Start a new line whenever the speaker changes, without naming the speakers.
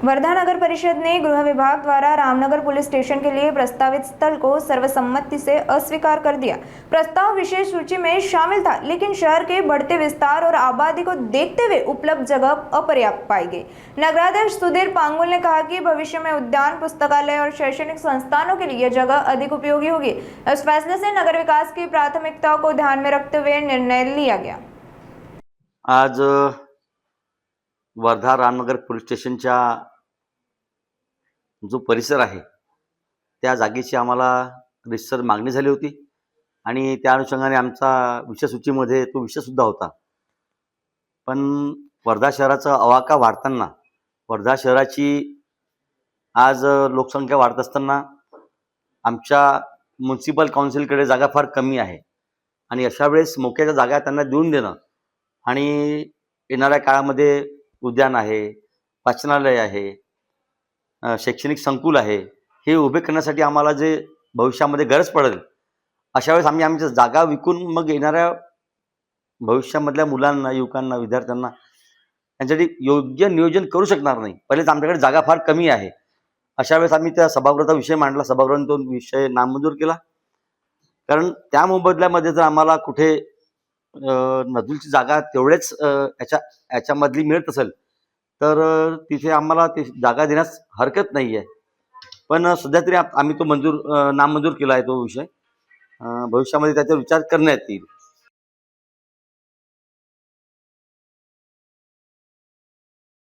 वर्धा नगर परिषद ने गृह विभाग द्वारा रामनगर पुलिस स्टेशन के लिए प्रस्तावित स्थल को सर्वसम्मति से अस्वीकार कर दिया। प्रस्ताव विशेष सूची में शामिल था, लेकिन शहर के बढ़ते विस्तार और आबादी को देखते हुए उपलब्ध जगह अपर्याप्त पाई गई। नगराध्यक्ष सुधीर पांगुल ने कहा कि भविष्य में उद्यान, पुस्तकालय और शैक्षणिक संस्थानों के लिए यह जगह अधिक उपयोगी होगी। इस फैसले से नगर विकास की प्राथमिकताओं को ध्यान में रखते हुए निर्णय लिया गया।
आज वर्धा रामनगर पोलीस स्टेशनच्या जो परिसर आहे त्या जागेची आम्हाला रितसर मागणी झाली होती आणि त्या अनुषंगाने आमचा विषय सूचीमध्ये तो विषयसुद्धा होता। पण वर्धा शहराचा आवाका वाढताना, वर्धा शहराची आज लोकसंख्या वाढत असताना आमच्या म्युनिसिपल काउन्सिलकडे जागा फार कमी आहे आणि अशा वेळेस मोक्याच्या जागा त्यांना देऊन देणं आणि येणाऱ्या काळामध्ये उद्यान आहे, वाचनालय आहे, शैक्षणिक संकुल आहे, हे उभे करण्यासाठी आम्हाला जे भविष्यामध्ये गरज पडेल अशा वेळेस आम्ही आमच्या जागा विकून मग येणाऱ्या भविष्यामधल्या मुलांना, युवकांना, विद्यार्थ्यांना यांच्यासाठी योग्य नियोजन करू शकणार नाही। पहिलेच आमच्याकडे जागा फार कमी आहे। अशा वेळेस आम्ही त्या सभागृहाचा विषय मांडला, सभागृहाने तो विषय नामंजूर केला। कारण त्या मोबदल्यामध्ये जर आम्हाला कुठे नदीची जागा तेवढेच याच्यामधली मिळत असेल तर तिथे आम्हाला ती जागा देण्यास हरकत नाही आहे। पण सध्या तरी आम्ही तो नामंजूर केला आहे तो विषय। भविष्यामध्ये त्याचा विचार करण्यात येईल।